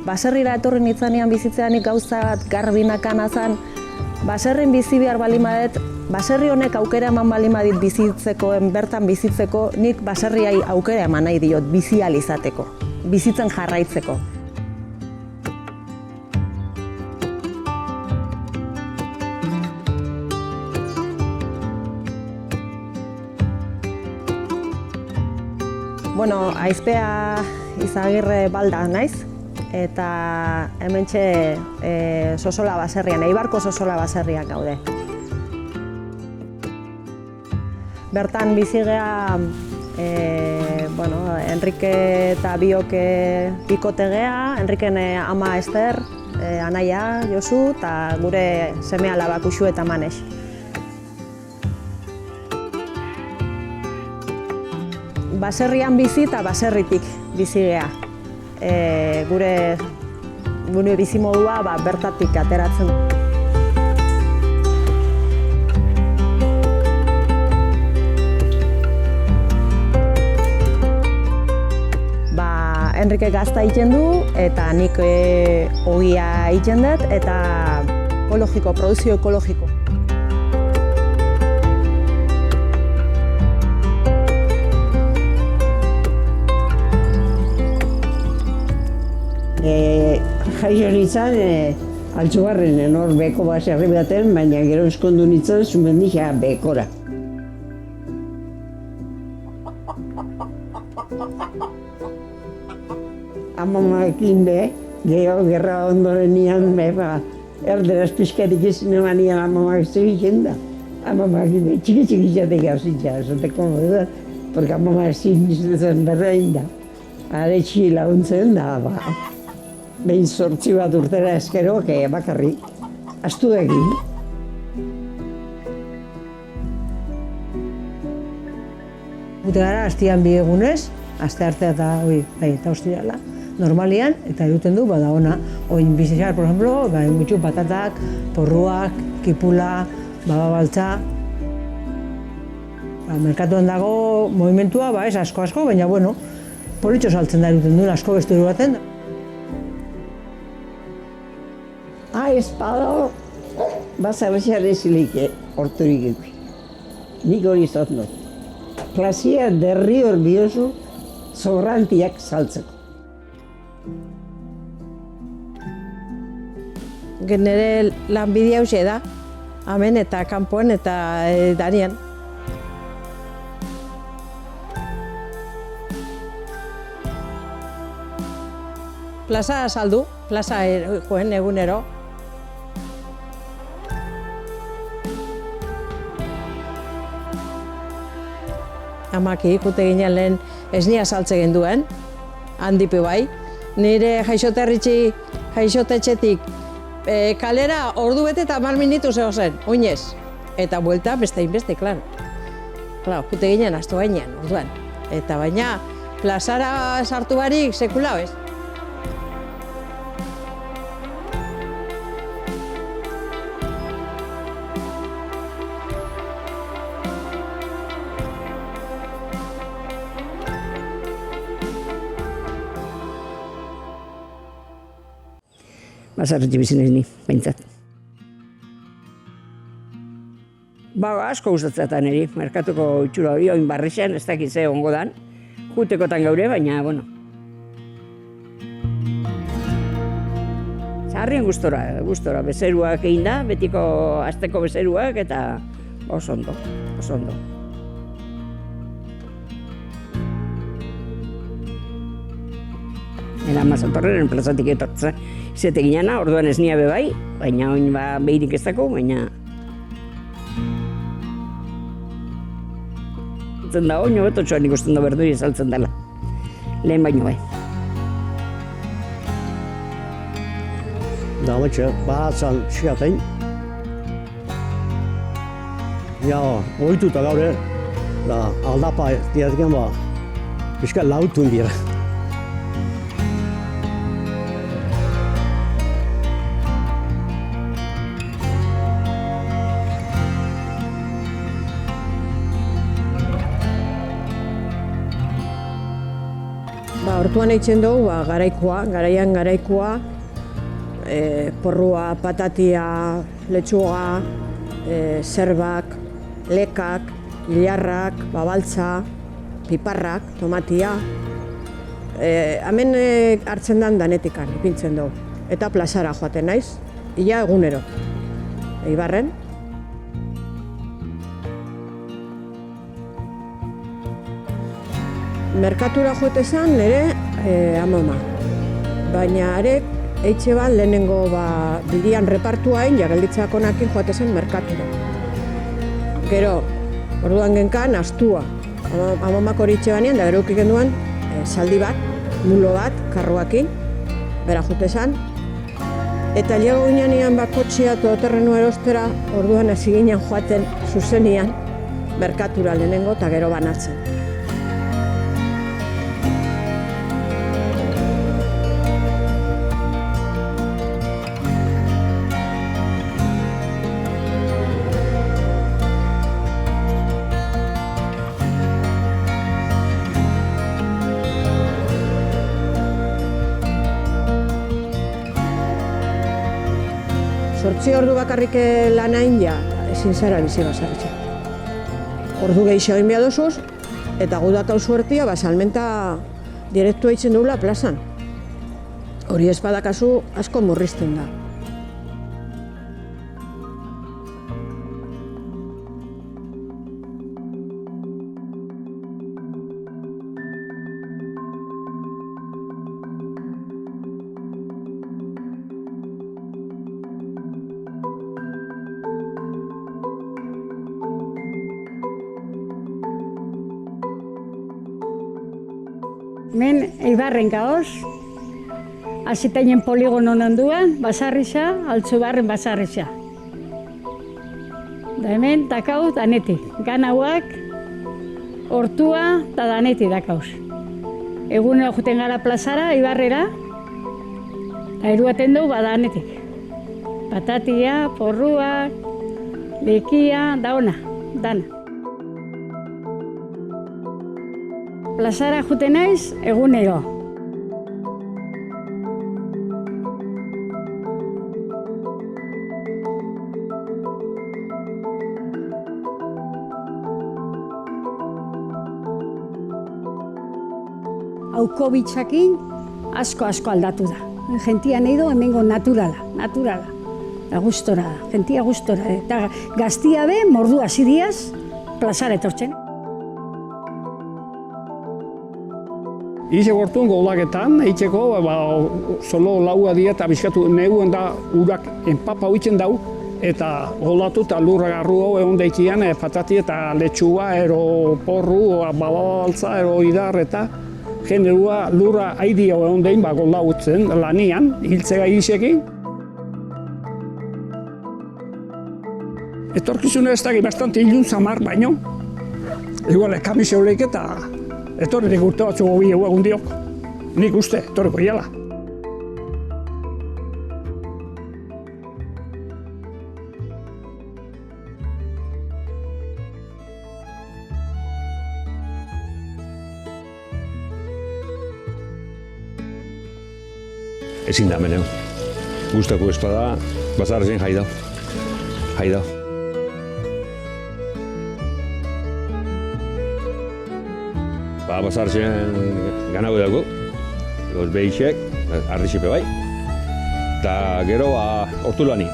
baserrira etorri nitzanean bizitzeanik gauza bat garbinakana zen, baserrin bizi behar bali madet, baserri honek aukera eman bali madit bizitzeko, bertan bizitzeko, nik baserriai aukera eman nahi diot bizi ahal izateko, bizitzen jarraitzeko. Bueno, Aizpea Izagirre Balda naiz, eta hementxe Sosola baserrian, Eibarko Sosola baserrian gaude. Bertan bizi gea, Enrike eta Bioke bikote gea, Enriken ama Ester, anaia Josu, eta gure seme-alabak Uxu eta Manex. Baserrian bizi eta baserritik bizi gea. Gure bizimodua bertatik ateratzen. Enrike gazta egiten du, eta nik ogia egiten dut, eta produzio ekologiko. Jaio nintzen, Altzugarren hor beko baserri baten, baina gero eskondu nintzen Zumendia bekora. Amamarekin gero gerra ondoren nian, erderaz pixkarik izin eman nian amamak zegiten da. Amamarekin txiki jatek gauzitza, esateko da, porque amamak ezin berrein da. Aretsi laguntzen da, behin 8 bat urtera eskero, bakarri, astu egin. Gute gara, astian bi egunez, aste artea eta ostirala, normalian, eta eruten du, bada ona. Oin bizizar, por ejemplo, mutxu patatak, porruak, kipula, baba baltza. Merkatuan dago movimentua, ez asko, baina, politxo saltzen da eruten du, asko bestu baten. Espada, bazabezea rezilik horturik eki. Nik hori izot not. Klasia derri hor biozu, sobrantiak saltzeko. Nire lanbidea hauxe da, hemen eta kanpoan eta darian. Plaza saldu, plaza joen egunero. Amaki ikute ginen lehen esnia saltze genduen, handipe bai. Nire jaixotetxetik kalera ordu bete eta 10 minutu zegoen, oinez. Eta buelta beste inbeste, klaro. Klaro, ikute ginen astu gainean, orduan. Eta baina plazara sartu barik sekula, ez? Bazarretxe bizin ez ni, behintzat. Asko gustatzen eri, merkatuko itxura hori, oin barrixan, ez dakit ze ongo dan. Jutekotan gaure, baina, Zaharrien gustora, bezeruak egin da, betiko asteko bezeruak, eta oso ondo. Era Mazaltorren plazatik etortza izate ginana, orduan ez nia bebai, baina oin behirik ez dako, baina... Zaltzen da, oin hobetotxoan ikusten da berduri saltzen dela. Lehen baino bai. Da, betxe, batzan xiatein. Ja, ohituta gaur, da, aldapa diatken pixka lautun dira. Hortuan eitzen dugu garaian garaikoa, porrua, patatia, letxuga, zerbak, lekak, ilarrak, babaltza, piparrak, tomatia. Hemen hartzen dan danetikan, ipintzen dugu. Eta plazara joaten naiz, ia egunero, Eibarren. Merkatura joetezan nire amama, baina arek eitxe bat lehenengo birian repartuain, jagelditzak onakin joatezen merkatura. Gero, orduan genkan astua, amamak hori itxe banean, da gero ukiken duen zaldi bat, mulo bat, karruakin, bera joetezan. Eta lego ginean kotxea todoterrenu erostera, orduan hasi ginen joaten zuzenian, merkatura lehenengo eta gero banatzen. Zortzi ordu bakarrik lanain ja, ezin zara bizi basarritxe. Ordu gehiago egin behar dozuz, eta gudakau suertia, salmenta direktu eitzen dugula plazan. Hori ez badakazu asko murrizten da. Hemen Eibarren gaoz, hasitainen poligonon onduan, basarriza, Altzubarren basarriza. Da hemen dakau danetik, ganauak, hortua eta danetik dakauz. Egunero juten gara plazara, Eibarrera, eta eruaten dugu danetik. Patatia, porruak, lekia, daona, dana. Plazara juten naiz egunero. Covid-akin asko aldatu da. Gentia nahi du hemengo naturala. Da gustora da, gentia gustora. Eta gaztia be, mordu hasi diaz, plazara etortzen. Ize gortun goldaketan, eitzeko, solo laua dira eta bizkatu neguen da urak enpapa huitzen dau, eta goldatu eta lurra garru hau egon daikian, patati eta letxua, ero porru, babaltza, ero idar eta generua lurra haidi hau egon dain, goldautzen lanian, hiltzega izekin. Etorkizuna ez daki bastante ilun zamar baino, igual kamise holeik eta etorrik urte batzu gobi egun diok. Nik uste, etorriko iala. Ezin da meneu. Gustako espada, basarrezen jai dau. Basarrezen ganau dago, los behixek, arrixipe bai. Eta gero hortulani,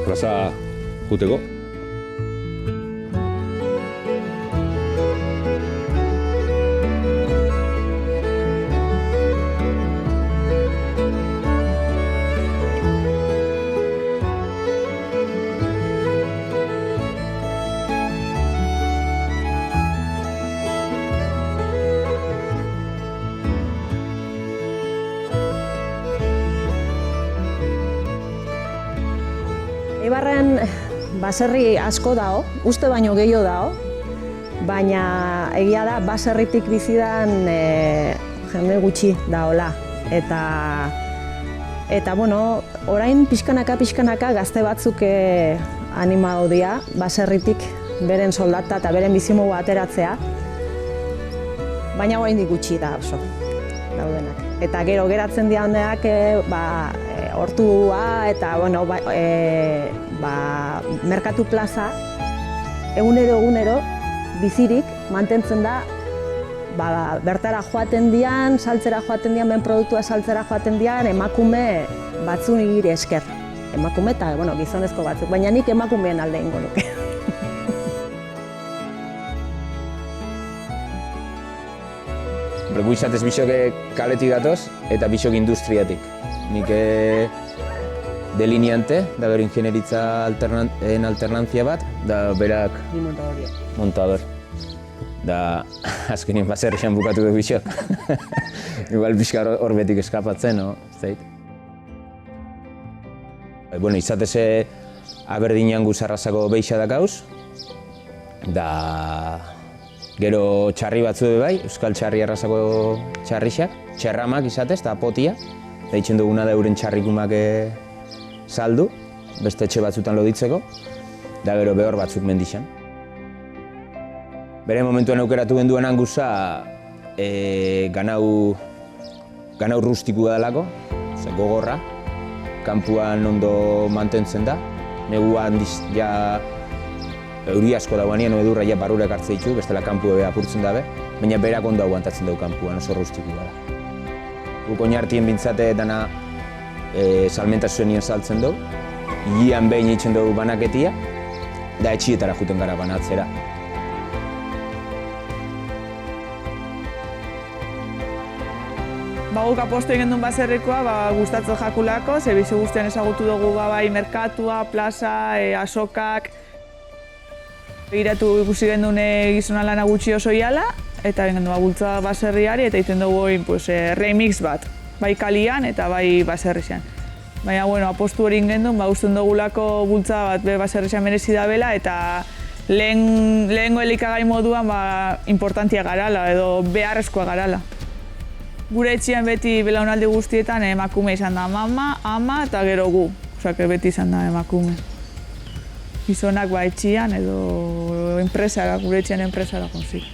plaza juteko. Eibarren baserri asko dao, uste baino gehiago dao, baina egia da baserritik bizidan jende gutxi daola. Eta bueno, orain pixkanaka gazte batzuk animau dira baserritik beren soldata eta beren bizimogu ateratzea, baina oraindik gutxi da oso. daudenak. Eta gero geratzen dianeak hortua eta merkatu plaza egunero bizirik mantentzen da, bertara joaten dian, saltzera joaten dian, ben produktua saltzera joaten dian, emakume batzun igiri esker. Emakume eta gizonezko batzuk, baina nik emakumeen alde ingo nuke. Gu izatez bisok kaletik datoz eta bisok industriatik. Nik delineante, da bero ingenieritza alternantzia bat, da berak montador. Da azkenien baserrian bukatu du bisok. Igual pixka hor betik eskapatzen, no? Zait. Izatez aberdinean guzarrazako beixa dakauz, da gero txarri batzu bai, euskal txarri arrasako txarrixak, txerramak izatez, eta potia. Da itxen duguna da euren txarrikumak saldu, beste etxe batzutan loditzeko, da gero behor batzuk mendixan. Bere momentuan aukeratu genduan anguza ganau rustikua dalako, gogorra, kanpuan ondo mantentzen da. Neguan euri asko dauanean, edurra barrurek hartze ditu, bestela kanpu apurtzen dabe, baina berak ondo aguantatzen dugu kanpuan, oso rustiko gara. Guk oinartien bintzate dana salmentasuenien saltzen dugu, hilean behin egiten dugu banaketia, da etxietara juten gara banatzera. Guk apostu egin duen baserrikoa gustatzen jakulako, ze bizi guztian ezagutu dugu bai merkatua, plaza, asokak. Begiratu ikusi gendun gizona lana gutxi oso iala, eta egin gendun bultza baserriari eta egiten dugu remix bat, bai kalian eta bai baserrixan. Baina, apostu hori gendun, usten dugulako bultza bat baserrixan merezi dabela eta lehengo elikagai moduan importantia garala edo beharrezkoa garala. Gure etxean beti belaunaldi guztietan emakume izan da mama, ama eta gero gu. Beti izan da emakume. Gizonak etxean edo enpresara, gure etxean enpresara konzik.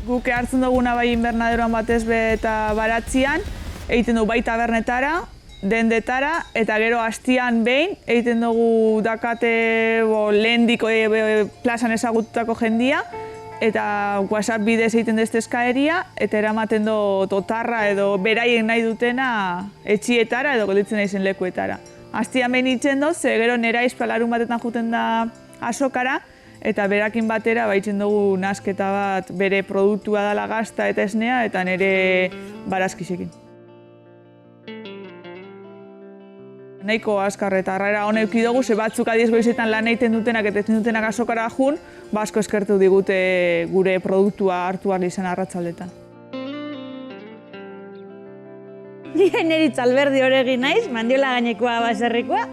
Guk hartzen duguna bai inbernaderoan batez eta baratzian, egiten dugu bai tabernetara, dendetara, eta gero hastian behin egiten dugu dakate lehendik plazan ezagututako jendia, eta WhatsApp bidez egiten dezte eskaeria, eta eramaten du totarra edo beraien nahi dutena etxietara edo gelditzen naizen lekuetara. Hastian behin itzen dut, ze gero nera izpalarun batetan juten da asokara, eta berakin batera baitzen dugu nasketa bat bere produktua dela gazta eta esnea, eta nire barazkisekin. Nahiko azkar eta arrera hona euki dugu, ze batzuk adiez goizetan lan egiten dutenak eta ezin dutenak asokara jun, asko eskertu digute gure produktua hartu ahal izan arratsaldetan. Neritz Alberdi Oregi naiz, Mandiola gainekoa baserrikoa.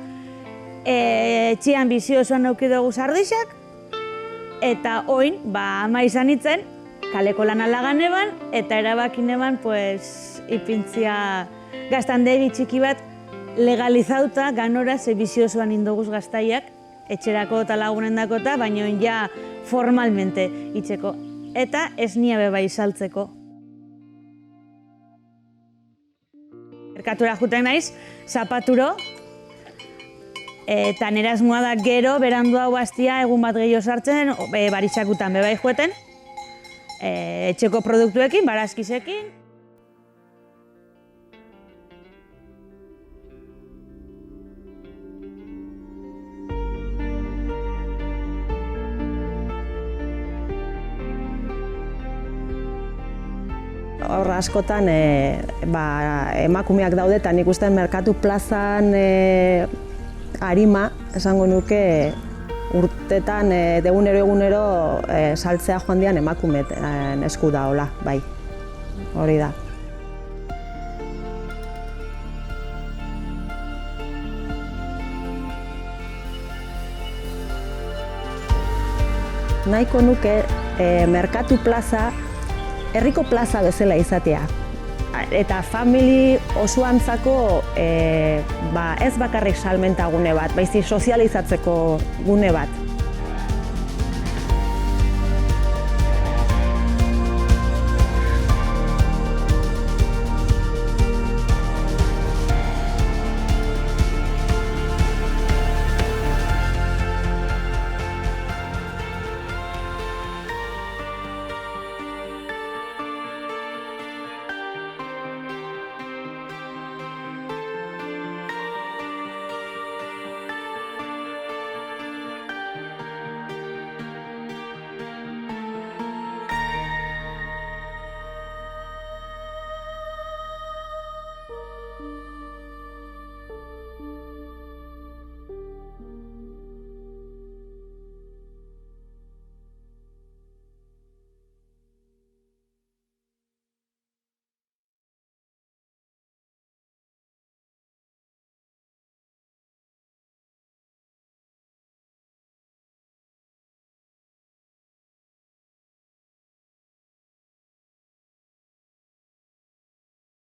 Etxean bizi osoan euki dugu sardixak, eta oin, ama izan itzen, kaleko lan alagan eban, eta erabakin eban, ipintzia gaztandegi txiki bat legalizauta ganora ze bizi osoan indoguz gaztaiak, etxerako eta lagunen dakota, baina ja formalmente itxeko. Eta esnia beba izaltzeko. Merkatura juten naiz, zapaturo, eta nire asmoa da gero, berandu hau bastia, egun bat gehiago sartzen, baritxakutan beba joeten, etxeko produktuekin, barazkisekin. Hor askotan emakumeak daude eta nik uste merkatu plazan arima, esango nuke urtetan egunero saltzea joan dian emakumeen esku da, hola, bai, hori da. Nahiko nuke merkatu plaza herriko plaza bezala izatea. Eta famili osoantzako ez bakarrik salmenta gune bat, baizik sozializatzeko gune bat.